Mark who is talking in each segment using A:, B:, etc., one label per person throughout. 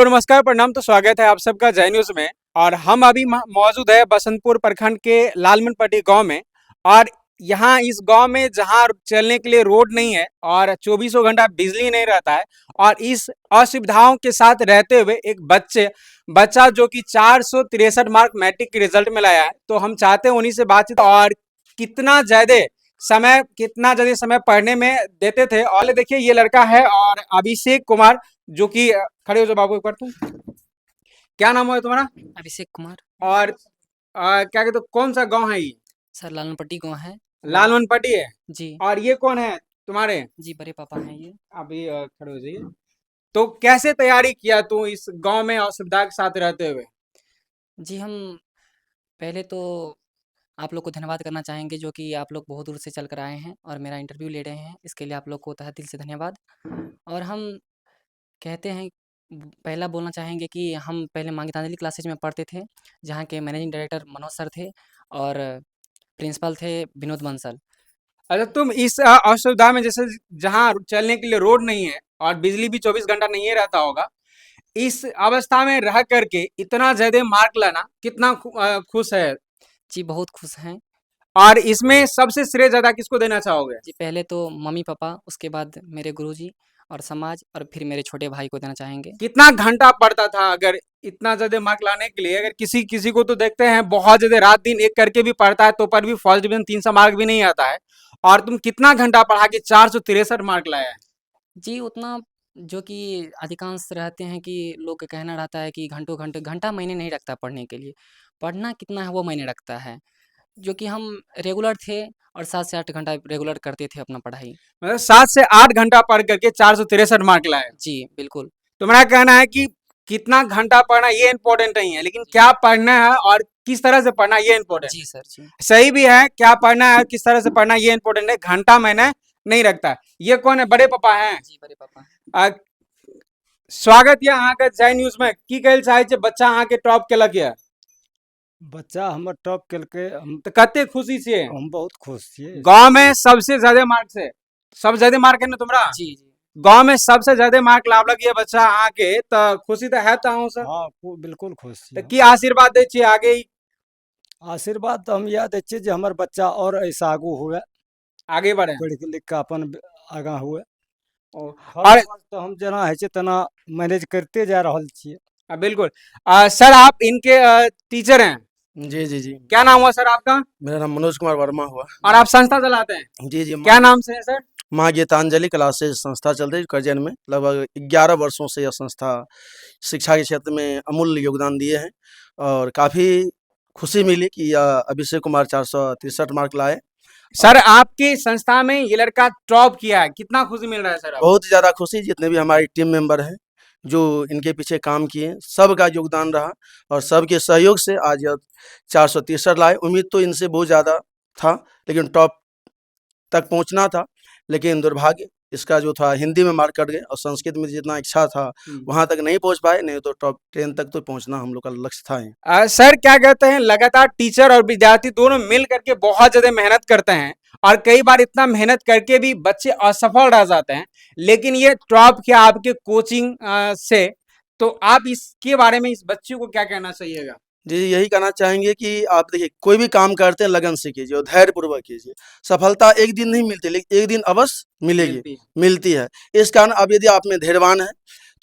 A: नमस्कार, प्रणाम। तो स्वागत है आप सबका जय न्यूज़ में। और हम अभी मौजूद है बसंतपुर प्रखंड के लालमनपट्टी गांव में। और यहाँ इस गांव में जहाँ चलने के लिए रोड नहीं है और चौबीसों घंटा बिजली नहीं रहता है, और इस असुविधाओं के साथ रहते हुए एक बच्चा जो कि 463 मार्क मैट्रिक के रिजल्ट में लाया है, तो हम चाहते हैं उन्हीं से बातचीत। और कितना ज्यादा समय पढ़ने में देते थे। और देखिए ये लड़का है और अभिषेक कुमार, जो कि खड़े हो जाओ बाबू एक बार। तुम क्या नाम है तुम्हारा?
B: अभिषेक कुमार।
A: और क्या कहते हो, कौन सा गांव है ये?
B: सर लालनपट्टी गाँव है।
A: लालवनपट्टी है।
B: जी।
A: और ये कौन है तुम्हारे?
B: जी बड़े पापा हैं ये।
A: अभी खड़े हो जाइए। तो कैसे तैयारी किया तू इस गांव में असुविधा के साथ रहते हुए?
B: जी हम पहले तो आप लोग को धन्यवाद करना चाहेंगे, जो कि आप लोग बहुत दूर से चल कर आए हैं और मेरा इंटरव्यू ले रहे हैं, इसके लिए आप लोग को तहे दिल से धन्यवाद। और हम कहते हैं, पहला बोलना चाहेंगे कि हम पहले माँ गीतांजलि क्लासेज में पढ़ते थे, जहाँ के मैनेजिंग डायरेक्टर मनोज सर थे और प्रिंसिपल थे विनोद बंसल।
A: अच्छा, तुम इस असुविधा में, जैसे जहाँ चलने के लिए रोड नहीं है और बिजली भी 24 घंटा नहीं रहता होगा, इस अवस्था में रह करके इतना ज्यादा मार्क लाना कितना खुश है?
B: जी बहुत खुश हैं।
A: और इसमें सबसे श्रेय ज्यादा किसको देना चाहोगे?
B: जी पहले तो मम्मी पापा, उसके बाद मेरे गुरुजी और समाज, और फिर मेरे छोटे भाई को देना चाहेंगे।
A: कितना घंटा पड़ता था अगर इतना ज्यादा मार्क लाने के लिए? अगर किसी किसी को तो देखते हैं बहुत ज्यादा रात दिन एक करके भी पढ़ता है, तो पर भी फर्स्ट डिवीजन 300 मार्क भी नहीं आता है। और तुम कितना घंटा पढ़ा के 463 मार्क लाया है?
B: जी उतना, जो कि अधिकांश रहते हैं कि लोग का कहना रहता है कि घंटा मायने नहीं रखता पढ़ने के लिए। पढ़ना कितना है वो मायने रखता है। जो कि हम रेगुलर थे और 7 से 8 घंटा रेगुलर करते थे अपना पढ़ाई।
A: मतलब 7 से 8 घंटा पढ़ करके 463 मार्क लाए।
B: जी बिल्कुल।
A: तुम्हारा कहना है कि कितना घंटा पढ़ना ये इंपॉर्टेंट नहीं है, लेकिन
B: जी।
A: क्या पढ़ना है और किस तरह से पढ़ना ये इंपॉर्टेंट
B: जी
A: है।
B: सर जी।
A: सही भी है, क्या पढ़ना है किस तरह से पढ़ना ये इंपॉर्टेंट है, घंटा मैंने नहीं रखता। ये कौन है? बड़े पापा हैं।
B: जी बड़े पापा हैं।
A: आ, स्वागत है अहाँ के जय न्यूज में। की कहल चाहे छे बच्चा अहाँ के टॉप केलक है,
C: बच्चा हमर टॉप केलकै,
A: तो कते खुशी छे?
C: हम बहुत खुश छियै।
A: गांव में सबसे ज्यादा मार्क से, सब ज्यादा मार्क है ना तुम्हारा?
B: जी जी।
A: गांव में सबसे ज्यादा मार्क लावलक ये बच्चा अहाँ के, तो खुशी तो है तो सर।
C: हाँ बिल्कुल खुश
A: तो
C: छियै हम।
A: की आशीर्वाद दे छियै आगे ही?
C: आशीर्वाद तो हम इएह दै छियै जे हमर बच्चा और ऐसा आगू हुए,
A: आगे बढ़े।
C: पढ़ि लिख कऽ अपन आगाँ हुए।
A: और
C: हर वर्ष तो हम जेना होइ छै तेना मैनेज करते जा रहल छियै।
A: बिल्कुल। सर आप इनके टीचर हैं?
D: जी, जी, जी।
A: क्या नाम हुआ सर आपका?
D: मेरा नाम मनोज कुमार वर्मा हुआ।
A: और आप संस्था चलाते हैं?
D: जी, जी।
A: क्या नाम से है सर?
D: माँ गीतांजलि क्लासेज संस्था चल रही है करजन में। लगभग 11 वर्षों से यह संस्था शिक्षा के क्षेत्र में अमूल्य योगदान दिए हैं और काफ़ी खुशी मिली कि यह अभिषेक कुमार 463 मार्क लाए।
A: सर आपकी संस्था में ये लड़का टॉप किया है, कितना खुशी मिल रहा है सर आपको?
D: बहुत ज़्यादा खुशी, जितने भी हमारी टीम मेंबर हैं, जो इनके पीछे काम किए, सबका योगदान रहा और सबके सहयोग से आज यह 463 लाए। उम्मीद तो इनसे बहुत ज़्यादा था, लेकिन टॉप तक पहुँचना था, लेकिन दुर्भाग्य इसका जो था हिंदी में मार्क कट गए और संस्कृत में जितना इच्छा था वहाँ तक नहीं पहुँच पाए, नहीं तो टॉप 10 तक तो पहुँचना हम लोग का लक्ष्य था ही।
A: सर क्या कहते हैं, लगातार टीचर और विद्यार्थी दोनों मिल करके बहुत ज्यादा मेहनत करते हैं, और कई बार इतना मेहनत करके भी बच्चे असफल रह जाते हैं, लेकिन ये टॉप किया आपके कोचिंग से। तो आप इसके बारे में इस बच्चे को क्या कहना चाहिएगा?
D: जी, यही कहना चाहेंगे कि आप देखिए, कोई भी काम करते हैं लगन से कीजिए और धैर्यपूर्वक कीजिए। सफलता एक दिन नहीं मिलती, लेकिन एक दिन अवश्य मिलेगी, मिलती है। इस कारण अब यदि आप में धैर्यवान है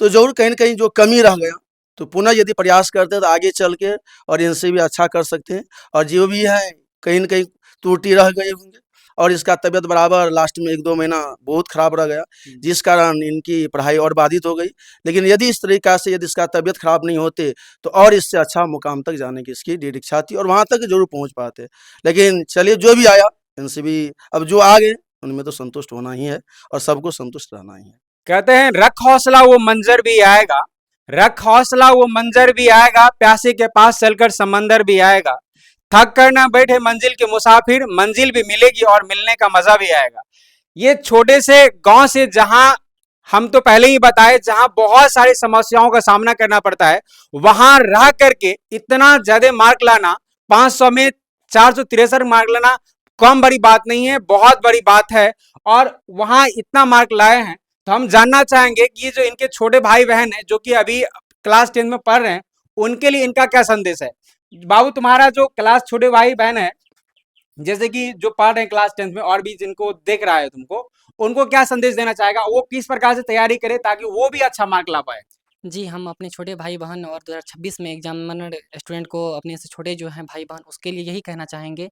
D: तो ज़रूर कहीं न कहीं जो कमी रह गया, तो पुनः यदि प्रयास करते हैं तो आगे चल के और इनसे भी अच्छा कर सकते हैं। और जो भी है कहीं न कहीं त्रुटि रह गए होंगे और इसका तबीयत बराबर लास्ट में 1-2 महीना बहुत खराब रह गया, जिस कारण इनकी पढ़ाई और बाधित हो गई। लेकिन यदि इस तरीक़ा से यदि इसका तबीयत खराब नहीं होते, तो और इससे अच्छा मुकाम तक जाने की इसकी दृढ़ इच्छा थी और वहाँ तक ज़रूर पहुँच पाते। लेकिन चलिए, जो भी आया इनसे भी अब जो आ गए उनमें तो संतुष्ट होना ही है और सबको संतुष्ट रहना ही है।
A: कहते हैं रख हौसला वो मंजर भी आएगा, रख हौसला वो मंजर भी आएगा, प्यासे के पास चलकर समंदर भी आएगा, थक कर ना बैठे मंजिल के मुसाफिर, मंजिल भी मिलेगी और मिलने का मजा भी आएगा। ये छोटे से गांव से, जहां हम तो पहले ही बताए, जहां बहुत सारी समस्याओं का सामना करना पड़ता है, वहां रह करके इतना ज्यादा मार्क लाना, 500 में 463 मार्क लाना कम बड़ी बात नहीं है, बहुत बड़ी बात है। और वहां इतना मार्क लाए हैं, तो हम जानना चाहेंगे कि ये जो इनके छोटे भाई बहन है, जो कि अभी क्लास 10 में पढ़ रहे हैं, उनके लिए इनका क्या संदेश है? बाबू, तुम्हारा जो क्लास छोटे भाई बहन है, जैसे कि जो पढ़ रहे हैं क्लास 10 में और भी जिनको देख रहा है तुमको, उनको क्या संदेश देना चाहेगा? वो किस प्रकार से तैयारी करे ताकि वो भी अच्छा मार्क ला पाए?
B: जी, हम अपने छोटे भाई-बहन और 2026 में एग्ज़ामिनर स्टूडेंट को, अपने से छोटे जो हैं भाई-बहन, उसके लिए यही कहना चाहेंगे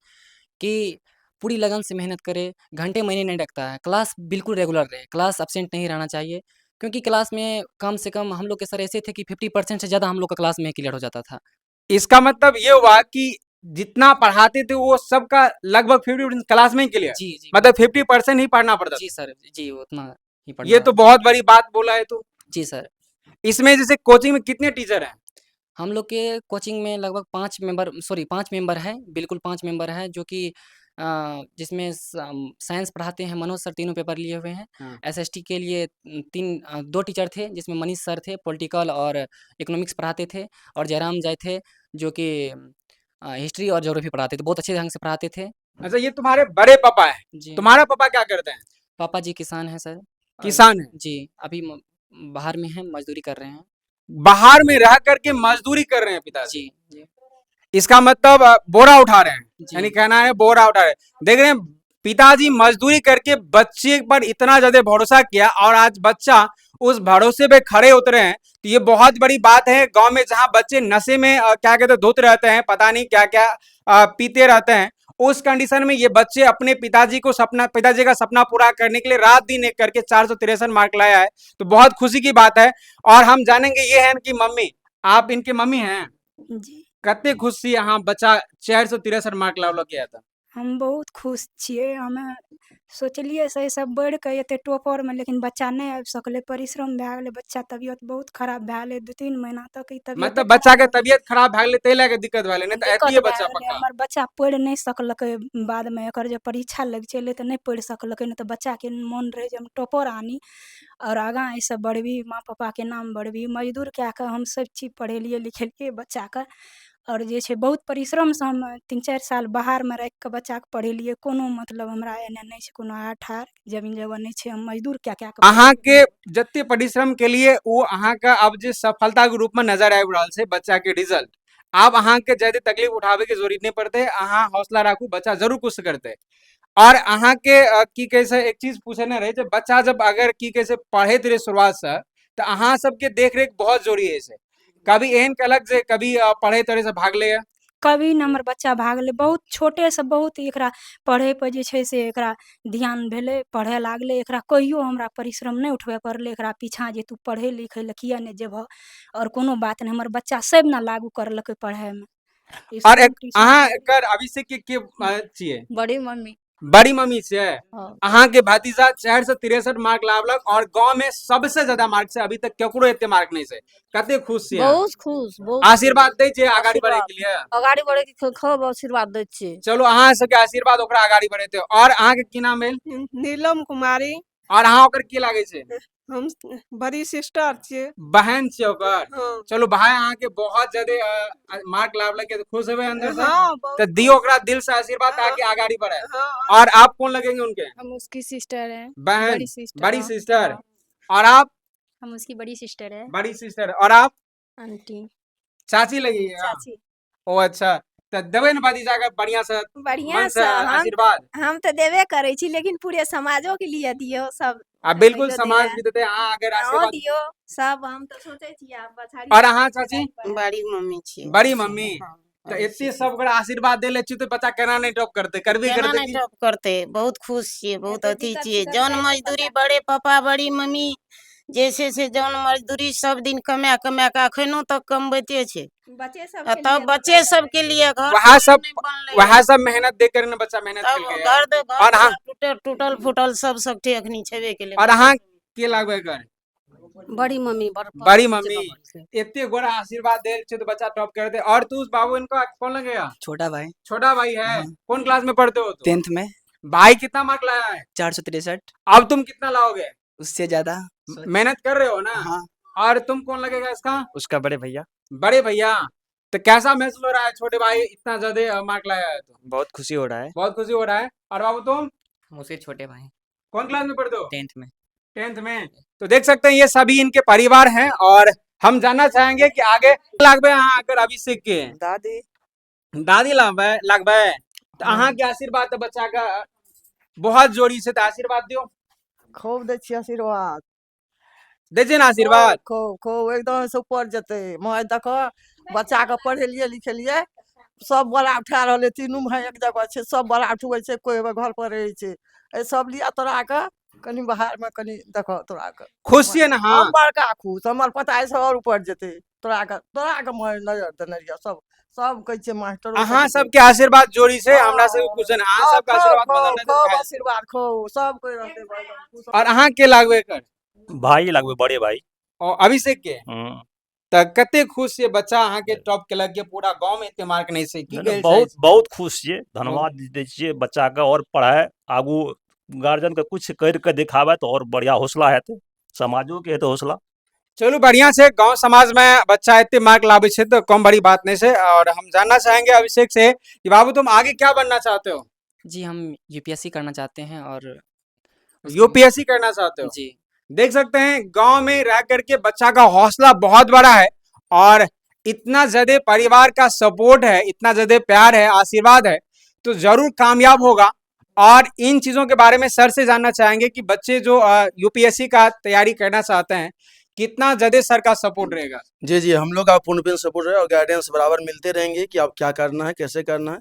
B: कि पूरी लगन से मेहनत करे, घंटे महीने नहीं लगता है, क्लास बिल्कुल रेगुलर रहे, क्लास एब्सेंट नहीं रहना चाहिए, क्योंकि क्लास में कम से कम हम लोग के सर ऐसे थे कि 50% से ज़्यादा हम लोग का क्लास में क्लियर हो जाता था।
A: इसका मतलब ये हुआ कि जितना पढ़ाते थे वो सबका लगभग 50% क्लास में ही क्लियर,
B: जी, जी।
A: मतलब 50% ही पढ़ना पड़ता था।
B: जी सर, जी उतना ही पढ़ना
A: ये तो बहुत बड़ी बात बोला है तू।
B: जी सर।
A: इसमें जैसे कोचिंग में कितने टीचर हैं?
B: हम लोग के कोचिंग में लगभग 5 मेंबर हैं, बिल्कुल 5 मेंबर हैं, जो कि जिसमें साइंस पढ़ाते हैं मनोज सर, तीनों पेपर लिए हुए हैं।
A: हाँ।
B: एसएसटी के लिए 2 टीचर थे, जिसमें मनीष सर थे, पॉलिटिकल और इकोनॉमिक्स पढ़ाते थे, और जयराम जय थे, जो कि हिस्ट्री और ज्योग्राफी पढ़ाते थे, बहुत अच्छे ढंग से पढ़ाते थे।
A: अच्छा, ये तुम्हारे बड़े पापा हैं,
B: जी।
A: तुम्हारा पापा क्या करते हैं?
B: पापा जी किसान हैं सर।
A: किसान हैं?
B: जी, अभी बाहर में हैं, मजदूरी कर रहे हैं।
A: बाहर में रह करके मजदूरी कर रहे हैं पिताजी?
B: जी, जी,
A: इसका मतलब बोरा उठा रहे हैं,
B: जी।
A: यानी कहना है बोरा उठा रहे हैं। देख रहे हैं, पिताजी मजदूरी करके बच्चे पर इतना ज्यादा भरोसा किया और आज बच्चा उस भरोसे पे खड़े उतरे हैं, तो ये बहुत बड़ी बात है। गांव में जहां बच्चे नशे में क्या कहते हैं, धुत रहते हैं, पता नहीं क्या क्या पीते रहते हैं, उस कंडीशन में ये बच्चे अपने पिताजी का सपना पूरा करने के लिए रात दिन एक करके 463 मार्क लाया है, तो बहुत खुशी की बात है। और हम जानेंगे ये है कि मम्मी, आप इनके मम्मी हैं,
E: जी,
A: कते खुश छी अहाँ बच्चा 463 मार्क लावल किया था?
E: हम बहुत खुश छियै। हमे सोचलियै से सब बढ़ि कऽ एते टॉपरमे, लेकिन बच्चा नहि आबि सकलै, परिश्रम भए गेलै, बच्चा तबियत बहुत खराब भए गेलै, 2-3 महीना तक ई तबियते
A: मतलब बच्चा के तबियत खराब भए गेलै ताहि लए के दिक्कत भए गेलै, नहीं तो
E: दिक्कत
A: ऐतिए
E: भए
A: बच्चा
E: गेलै।
A: पक्का।
E: हमर बच्चा पढ़ि नहि सकलकै, बादमे एकर जे परीक्षा लग चलै तऽ नहि पढ़ि सकलकै, नहि तऽ बच्चाके मोन रहै जे हम टॉपर आनी और आगाँ एहिसँ बढ़बी, माँ पापाके नाम बढ़बी। मजदूर कए कऽ हम सब चीज पढ़ेलियै लिखेलियै बच्चाके, और जे छै बहुत परिश्रमसँ हम 3-4 साल बाहरमे राखि कऽ बच्चाके पढ़ेलियै। कोनो मतलब हमरा एने नहि छै, कोनो आठार जमीन जगह नहीं छै, हम मजदूर कए कऽ
A: अहाँ के जते परिश्रम के लिए वो अहाँ का अब जे सफलता के रूप में नजर आबि रहल छै बच्चा के रिजल्ट, आब अहाँ के ज्यादा तकलीफ उठावे के जरूरत नहीं पड़ते, अहाँ हौसला राखू, बच्चा जरूर कुछ करते। और अहाँ के की कहे छै, एक चीज पूछने रहे जे बच्चा जब अगर की कहे छै पढ़ैत रहे शुरुआत से, तो अहाँ सबके देख रेख बहुत जरूरी है से। कभी एहन कलक जे कभी पढ़ैत रहे से भागले है?
E: कभी न हमर बच्चा भागलै। बहुत छोटेसँ बहुत एकरा पढ़ैपर जे छै से एकरा ध्यान भेलै, पढ़ै लागलै। एकरा कहियो हमरा परिश्रम नहि उठबय पड़लै एकरा पीछाँ जे तू पढ़ै लिखै लए किया नहि जेबह, और कोनो बात नहीं। हमर बच्चा सब न लागू करलकै पढ़ाइमे।
A: और
E: स्कूल ट्यूशन
A: अहाँ एकर अभिषेक के छियै?
F: बड़ी मम्मी।
A: बड़ी मम्मी छियै?
F: हाँ।
A: अहाँ के भतीजा 463 मार्क लावलक और गांव में सबसे ज्यादा मार्क से अभी तक केकरो एते मार्क नहीं छै, कते खुश छियै अहाँ?
F: बहुत खुश, बहुत
A: आशीर्वाद दै छियै आगाड़ी बढ़े के लिए?
F: अगाड़ी बढ़े के खूब आशीर्वाद दै छियै।
A: चलो अहाँ सबके आशीर्वाद ओकरा आगाड़ी बढ़ेते। और अहाँ के की नाम भेल?
G: नीलम कुमारी।
A: और अहाँ ओकर की लागे छै?
G: हम बड़ी सिस्टर छियै।
A: बहन छियै ओकर?
G: हाँ।
A: चलो भाई अहाँ के बहुत ज्यादा मार्क लावलक के तो खुश हेबै अंदर से?
G: हाँ, बहुत
A: तो दियो ओकरा दिल से आशीर्वाद ताकि आगाड़ी बढ़े।
G: हाँ।
A: और आप कौन लगेंगे उनके?
H: हम उसकी सिस्टर हैं।
A: बहन?
H: बड़ी सिस्टर।
A: बड़ी
H: हाँ।
A: सिस्टर।
H: हाँ।
A: और आप?
H: हम उसकी बड़ी सिस्टर है।
A: बड़ी सिस्टर। और आप?
H: आंटी।
A: चाची लगेगा?
H: चाची।
A: ओ अच्छा, तो देवे न भतीजा के बढ़िया से
H: बढ़िया
A: मन
H: से
A: से
H: हम
A: आशीर्वाद।
H: हम तो देवे करे छी, लेकिन पूरे समाजों के लिए दियो सब।
A: आ बिल्कुल
H: हमरो
A: समाज
H: दिया।
A: भी देते अहाँ अगर
H: हाँ
A: आशीर्वाद।
H: दियो सब, हम तो सोचे छी आप पछाड़ी।
A: और अहाँ चाची?
G: बड़ी मम्मी छियै।
A: बड़ी मम्मी।
G: हाँ।
A: तो एते सब ओकरा आशीर्वाद देले छी तो बच्चा केना नहीं टॉप करते, करबे
G: केना
A: करते
G: नहीं
A: कि?
G: टॉप करते, बहुत खुश छियै, बहुत
H: एते
G: अथी
H: दिक्कत
G: छियै।
H: सिक्कत
G: जौन
H: जाए तो
G: मजदूरी
H: बच्चा
G: बड़े पापा बड़ी मम्मी जैसे से जौन मजदूरी सब दिन कमा कमा के अखनो तक कमबैते छै।
H: बच्चे सब
G: आ
H: के
G: तब
H: लिए
G: बच्चे सबके लिए घर
A: वहाँ
G: दुआर
A: सब
G: नहीं बनलै
A: वहाँ
G: है।
A: सब मेहनत दे कर न बच्चा मेहनत
G: तब
A: केलकै है।
G: घर
A: और हाँ,
G: दुआर टूटल फूटल सब सकठे अखनी छेबे केले।
A: और अहाँ के लागबे कर?
G: बड़ी मम्मी
A: बड़ी मम्मी इतने गोरा आशीर्वाद दे छे तो बच्चा टॉप कर दे। और तू उस बाबू इनको कौन लगेगा?
B: छोटा भाई।
A: छोटा भाई है?
B: हाँ।
A: कौन क्लास में पढ़ते हो तुम?
B: 10th में
A: भाई कितना मार्क लाया है?
B: 463,
A: अब तुम कितना लाओगे?
B: उससे ज़्यादा।
A: मेहनत कर रहे हो ना?
B: हाँ।
A: और तुम कौन लगेगा इसका?
B: उसका बड़े भैया।
A: बड़े भैया। तो कैसा महसूस हो रहा है छोटे भाई इतना ज्यादा मार्क लाया है तो?
B: बहुत खुशी हो रहा है।
A: बहुत खुशी हो रहा है। और बाबू तुम
B: हम उसके छोटे भाई।
A: कौन क्लास में पढ़ते हो?
B: 10th में।
A: 10th में। तो देख सकते हैं ये सभी इनके परिवार हैं और हम जानना चाहेंगे कि आगे लागबे यहाँ आकर अभिषेक के
F: दादी
A: दादी लागबे तो अहाँ के आशीर्वाद तो बच्चा का बहुत जोड़ी से तो आशीर्वाद दियो,
F: खूब दै छियै आशीर्वाद
A: दे छै ना आशीर्वाद।
F: खूब खूब एकदम से ऊपर जेतै मैं देखो बच्चा के पढ़ेलिए लिखेलिए सब बड़ा उठा रहले तीनू भाई एक जगह छै सब बड़ा उठबै छै कोई घर पर रहै छै ए सब लिया तोरा के कनी बाहर में कनी देखो तोरा के
A: खुश छियै ना हाँ
F: हम बड़का खुश हमर पता से और ऊपर जेतै तोरा के मैं नजर देने रहिया सब कहै छै मास्टर
A: अहाँ सबके आशीर्वाद जोड़ी से हमरा से कुछ ना अहाँ सबके आशीर्वाद बदल
F: खूब
A: नहीं
F: आशीर्वाद खूब सब कोई रहते भाई
A: और अहाँ के लागबे कर
I: भाई लगभग बड़े भाई।
A: और अभिषेक के त कते खुश ये बच्चा अहाँ के टॉप के लग के पूरा गांव में एते मार्क नहीं से की
I: नहीं, नहीं,
A: कहल
I: बहुत बहुत खुश छियै धन्यवाद दै छियै बच्चा के और पढ़ाई आगू गार्जियन के कुछ कर के दिखावे तो और बढ़िया हौसला हेतै समाजो के हेतै हौसला।
A: चलो बढ़िया से गांव समाज में बच्चा इतने मार्क लावे छे तो कम बड़ी बात नहीं से। और हम जानना चाहेंगे अभिषेक से कि बाबू तुम आगे क्या बनना चाहते हो?
B: जी हम यूपीएससी करना चाहते हैं और
A: यूपीएससी करना चाहते हो?
B: जी
A: देख सकते हैं गांव में रह करके बच्चा का हौसला बहुत बड़ा है और इतना ज्यादा परिवार का सपोर्ट है, इतना ज्यादा प्यार है, आशीर्वाद है तो जरूर कामयाब होगा। और इन चीजों के बारे में सर से जानना चाहेंगे कि बच्चे जो यूपीएससी का तैयारी करना चाहते हैं कितना ज्यादा सर का सपोर्ट रहेगा?
D: जी हम लोग का पूर्ण सपोर्ट है और गाइडेंस बराबर मिलते रहेंगे कि आप क्या करना है कैसे करना है,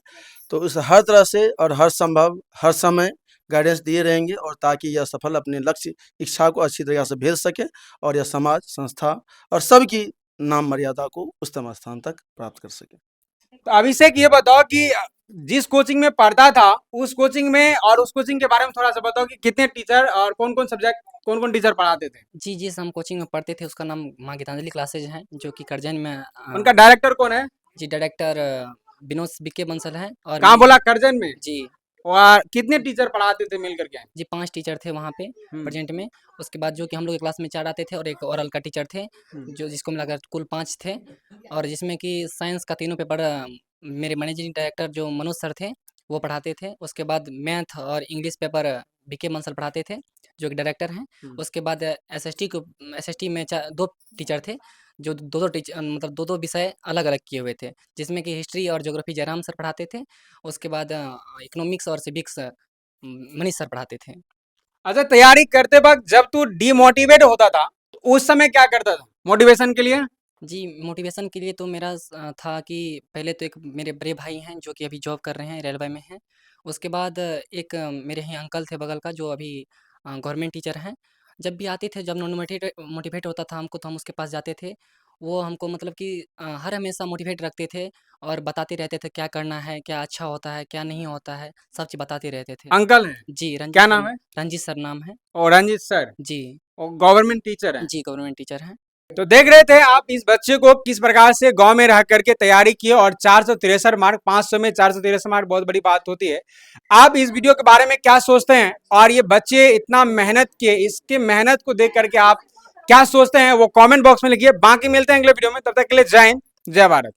D: तो इस हर तरह से और हर संभव हर समय गाइडेंस दिए रहेंगे और ताकि यह सफल अपने लक्ष्य इच्छा को अच्छी तरीके से भेज सके और यह समाज संस्था और सबकी नाम मर्यादा को उच्चतम स्थान तक प्राप्त कर सके।
A: तो अभिषेक ये बताओ कि जिस कोचिंग में पढ़ता था उस कोचिंग में और उस कोचिंग के बारे में थोड़ा सा बताओ कि कितने टीचर और कौन कौन सब्जेक्ट कौन कौन टीचर पढ़ाते थे?
B: जी जिस हम कोचिंग में पढ़ते थे उसका नाम माँ गीतांजलि क्लासेज है जो कि करजन में
A: उनका डायरेक्टर कौन है?
B: जी डायरेक्टर विनोद बीके बंसल है और
A: कहाँ बोला? करजन में।
B: जी
A: और कितने टीचर पढ़ाते थे मिल करके?
B: जी 5 टीचर थे वहाँ पे प्रेजेंट में। उसके बाद जो कि हम लोग के क्लास में 4 आते थे और एक ओरल का टीचर थे जो जिसको मिलाकर कुल 5 थे। और जिसमें कि साइंस का तीनों पेपर मेरे मैनेजिंग डायरेक्टर जो मनोज सर थे वो पढ़ाते थे। उसके बाद मैथ और इंग्लिश पेपर बीके बंसल पढ़ाते थे जो कि डायरेक्टर हैं। उसके बाद एसएसटी में 2 टीचर थे जो दो टीचर मतलब दो विषय अलग अलग किए हुए थे जिसमें कि हिस्ट्री और ज्योग्राफी जयराम सर पढ़ाते थे। उसके बाद इकोनॉमिक्स और सिविक्स मनीष सर पढ़ाते थे।
A: अच्छा तैयारी करते वक्त जब तू डिमोटिवेट होता था तो उस समय क्या करता था मोटिवेशन के लिए?
B: जी मोटिवेशन के लिए तो मेरा था कि पहले तो एक मेरे बड़े भाई हैं जो कि अभी जॉब कर रहे हैं रेलवे में हैं। उसके बाद एक मेरे ही अंकल थे बगल का जो अभी गवर्नमेंट टीचर हैं। जब भी आते थे जब नॉन मोटिवेट होता था हमको तो हम उसके पास जाते थे। वो हमको मतलब कि हर हमेशा मोटिवेट रखते थे और बताते रहते थे क्या करना है, क्या अच्छा होता है, क्या नहीं होता है, सब चीज़ बताते रहते थे।
A: अंकल है?
B: जी
A: क्या नाम है?
B: रंजीत सर नाम है।
A: और रंजीत सर
B: जी
A: और गवर्नमेंट टीचर है?
B: जी गवर्नमेंट टीचर हैं।
A: तो देख रहे थे आप इस बच्चे को किस प्रकार से गांव में रह करके तैयारी किए और 463 मार्क 500 में 463 मार्क बहुत बड़ी बात होती है। आप इस वीडियो के बारे में क्या सोचते हैं और ये बच्चे इतना मेहनत किए इसके मेहनत को देख करके आप क्या सोचते हैं वो कमेंट बॉक्स में लिखिए। बाकी मिलते हैं अगले वीडियो में, तब तक के लिए जय हिंद जय भारत।